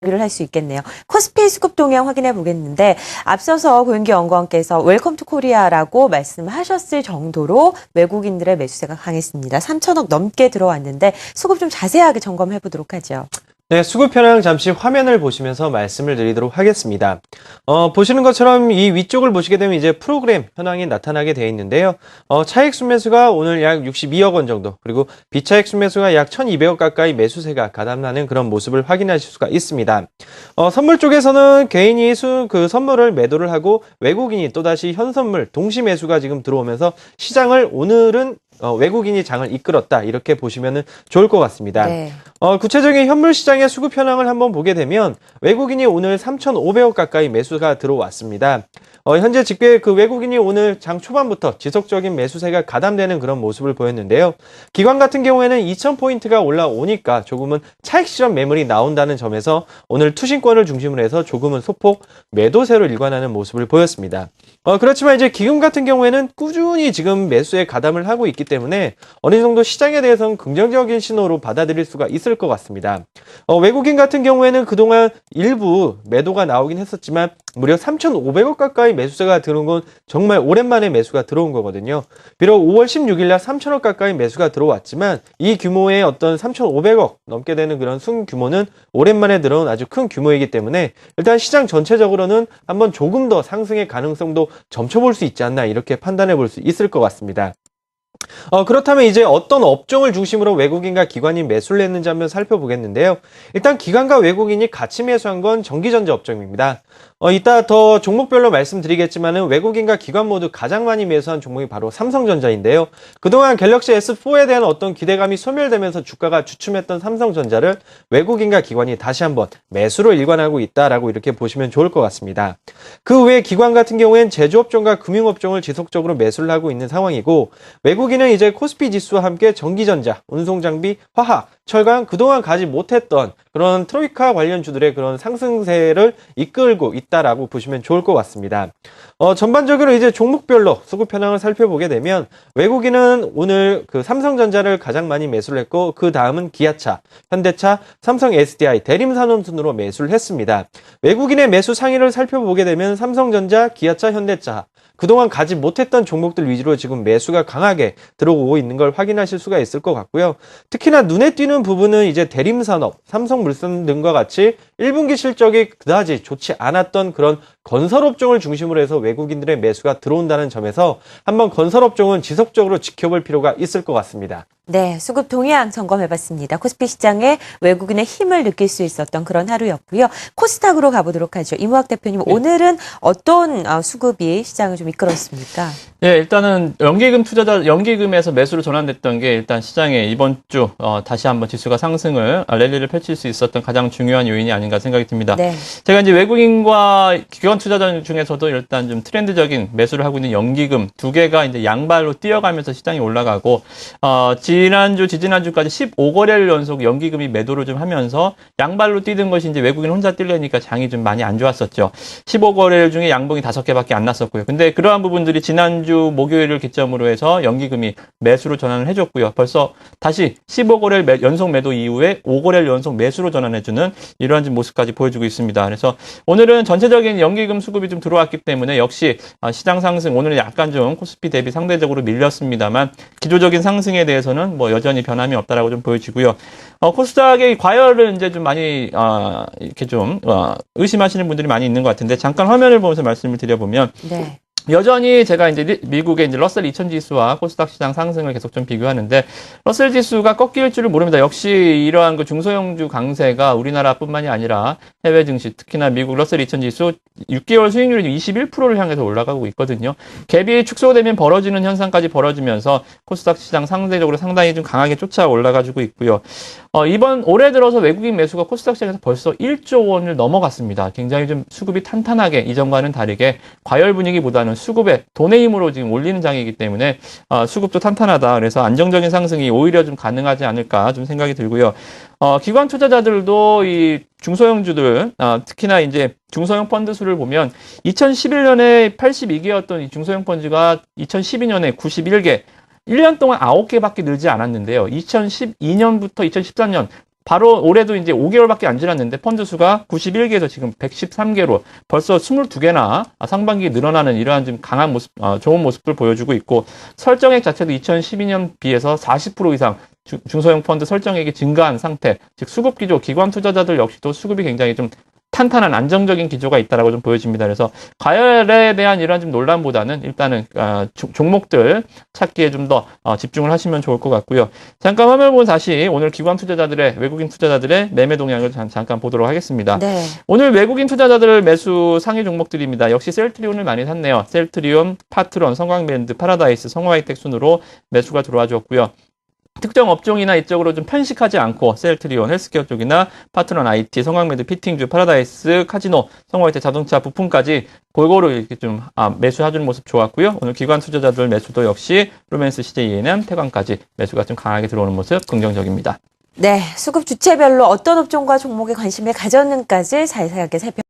를 할 수 있겠네요. 코스피 수급 동향 확인해 보겠는데 앞서서 고윤기 연구원께서 웰컴 투 코리아라고 말씀하셨을 정도로 외국인들의 매수세가 강했습니다. 3천억 넘게 들어왔는데 수급 좀 자세하게 점검해 보도록 하죠. 네, 수급 현황 잠시 화면을 보시면서 말씀을 드리도록 하겠습니다. 보시는 것처럼 이 위쪽을 보시게 되면 이제 프로그램 현황이 나타나게 되어 있는데요. 차익 순매수가 오늘 약 62억 원 정도, 그리고 비차익 순매수가 약 1,200억 가까이 매수세가 가담나는 그런 모습을 확인하실 수가 있습니다. 선물 쪽에서는 개인이 선물을 매도를 하고 외국인이 또다시 현선물 동시 매수가 지금 들어오면서 시장을 오늘은 외국인이 장을 이끌었다, 이렇게 보시면 좋을 것 같습니다. 네. 구체적인 현물 시장의 수급 현황을 한번 보게 되면 외국인이 오늘 3,500억 가까이 매수가 들어왔습니다. 현재 집계 외국인이 오늘 장 초반부터 지속적인 매수세가 가담되는 그런 모습을 보였는데요. 기관 같은 경우에는 2,000포인트가 올라오니까 조금은 차익 실현 매물이 나온다는 점에서 오늘 투신권을 중심으로 해서 조금은 소폭 매도세로 일관하는 모습을 보였습니다. 그렇지만 이제 기금 같은 경우에는 꾸준히 지금 매수에 가담을 하고 있기 때문에 어느 정도 시장에 대해서는 긍정적인 신호로 받아들일 수가 있을 것 같습니다. 외국인 같은 경우에는 그동안 일부 매도가 나오긴 했었지만 무려 3,500억 가까이 매수세가 들어온 건 정말 오랜만에 매수가 들어온 거거든요. 비록 5월 16일 날 3,000억 가까이 매수가 들어왔지만 이 규모의 어떤 3,500억 넘게 되는 그런 순규모는 오랜만에 들어온 아주 큰 규모이기 때문에 일단 시장 전체적으로는 한번 조금 더 상승의 가능성도 점쳐볼 수 있지 않나, 이렇게 판단해 볼 수 있을 것 같습니다. 그렇다면 이제 어떤 업종을 중심으로 외국인과 기관이 매수를 했는지 한번 살펴보겠는데요. 일단 기관과 외국인이 같이 매수한 건 전기전자 업종입니다. 이따 더 종목별로 말씀드리겠지만은 외국인과 기관 모두 가장 많이 매수한 종목이 바로 삼성전자인데요. 그동안 갤럭시 S4에 대한 어떤 기대감이 소멸되면서 주가가 주춤했던 삼성전자를 외국인과 기관이 다시 한번 매수로 일관하고 있다라고 이렇게 보시면 좋을 것 같습니다. 그 외에 기관 같은 경우엔 제조업종과 금융업종을 지속적으로 매수를 하고 있는 상황이고, 외국인은 이제 코스피 지수와 함께 전기전자, 운송장비, 화학, 철강, 그동안 가지 못했던 그런 트로이카 관련주들의 그런 상승세를 이끌고 있다라고 보시면 좋을 것 같습니다. 전반적으로 이제 종목별로 수급 현황을 살펴보게 되면 외국인은 오늘 삼성전자를 가장 많이 매수를 했고, 그 다음은 기아차, 현대차, 삼성 SDI, 대림산업 순으로 매수를 했습니다. 외국인의 매수 상위를 살펴보게 되면 삼성전자, 기아차, 현대차, 그동안 가지 못했던 종목들 위주로 지금 매수가 강하게 들어오고 있는 걸 확인하실 수가 있을 것 같고요. 특히나 눈에 띄는 부분은 이제 대림산업, 삼성물산 등과 같이 1분기 실적이 그다지 좋지 않았던 그런 건설업종을 중심으로 해서 외국인들의 매수가 들어온다는 점에서 한번 건설업종은 지속적으로 지켜볼 필요가 있을 것 같습니다. 네, 수급 동향 점검해봤습니다. 코스피 시장에 외국인의 힘을 느낄 수 있었던 그런 하루였고요. 코스닥으로 가보도록 하죠. 이무학 대표님, 오늘은 어떤 수급이 시장을 좀 이끌었습니까? 예, 일단은 연기금에서 매수로 전환됐던 게 일단 시장에 이번 주 다시 한번 지수가 상승을 랠리를 펼칠 수 있었던 가장 중요한 요인이 아닌가 생각이 듭니다. 네. 제가 이제 외국인과 기관 투자자 중에서도 일단 좀 트렌드적인 매수를 하고 있는 연기금 두 개가 이제 양발로 뛰어가면서 시장이 올라가고, 지지난주까지 15거래를 연속 연기금이 매도를 좀 하면서 양발로 뛰던 것이 이제 외국인 혼자 뛰려니까 장이 좀 많이 안 좋았었죠. 15거래일 중에 양봉이 5개밖에 안 났었고요. 근데 그러한 부분들이 지난주 목요일을 기점으로 해서 연기금이 매수로 전환을 해줬고요. 벌써 다시 15거래일 연속 매도 이후에 5거래일 연속 매수로 전환해주는 이러한 모습까지 보여주고 있습니다. 그래서 오늘은 전체적인 연기금 수급이 좀 들어왔기 때문에 역시 시장 상승, 오늘은 약간 좀 코스피 대비 상대적으로 밀렸습니다만 기조적인 상승에 대해서는 여전히 변함이 없다라고 좀 보여지고요. 코스닥의 과열을 이제 좀 많이 이렇게 좀 의심하시는 분들이 많이 있는 것 같은데, 잠깐 화면을 보면서 말씀을 드려보면, 네. 여전히 제가 이제 미국의 이제 러셀 2000 지수와 코스닥 시장 상승을 계속 좀 비교하는데, 러셀 지수가 꺾일 줄을 모릅니다. 역시 이러한 중소형주 강세가 우리나라뿐만이 아니라 해외 증시, 특히나 미국 러셀 2000 지수 6개월 수익률이 21%를 향해서 올라가고 있거든요. 갭이 축소되면 벌어지는 현상까지 벌어지면서 코스닥 시장 상대적으로 상당히 좀 강하게 쫓아 올라가지고 있고요. 올해 들어서 외국인 매수가 코스닥 시장에서 벌써 1조 원을 넘어갔습니다. 굉장히 좀 수급이 탄탄하게 이전과는 다르게 과열 분위기보다는 수급에 돈의 힘으로 지금 올리는 장이기 때문에 수급도 탄탄하다. 그래서 안정적인 상승이 오히려 좀 가능하지 않을까 좀 생각이 들고요. 기관 투자자들도 이 중소형주들, 특히나 이제 중소형 펀드 수를 보면 2011년에 82개였던 이 중소형 펀드가 2012년에 91개, 1년 동안 9개밖에 늘지 않았는데요. 2012년부터 2013년 바로 올해도 이제 5개월밖에 안 지났는데 펀드 수가 91개에서 지금 113개로 벌써 22개나 상반기에 늘어나는 이러한 좀 강한 모습, 좋은 모습을 보여주고 있고 설정액 자체도 2012년 비해서 40% 이상 중소형 펀드 설정액이 증가한 상태, 즉 수급 기조, 기관 투자자들 역시도 수급이 굉장히 좀 탄탄한 안정적인 기조가 있다라고 좀 보여집니다. 그래서 과열에 대한 이러한 좀 논란보다는 일단은 종목들 찾기에 좀 더 집중을 하시면 좋을 것 같고요. 잠깐 화면 보면 다시 오늘 기관 투자자들의 외국인 투자자들의 매매 동향을 잠깐 보도록 하겠습니다. 네. 오늘 외국인 투자자들 매수 상위 종목들입니다. 역시 셀트리온을 많이 샀네요. 셀트리온, 파트론, 성광밴드, 파라다이스, 성화이텍 순으로 매수가 들어와 줬고요. 특정 업종이나 이쪽으로 좀 편식하지 않고 셀트리온, 헬스케어 쪽이나 파트넌 IT, 성광매드, 피팅주, 파라다이스, 카지노, 성화이텍 자동차 부품까지 골고루 이렇게 좀 매수해주는 모습 좋았고요. 오늘 기관 투자자들 매수도 역시 루멘스, CJENM, 태광까지 매수가 좀 강하게 들어오는 모습 긍정적입니다. 네, 수급 주체별로 어떤 업종과 종목에 관심을 가졌는지까지 자세하게 살펴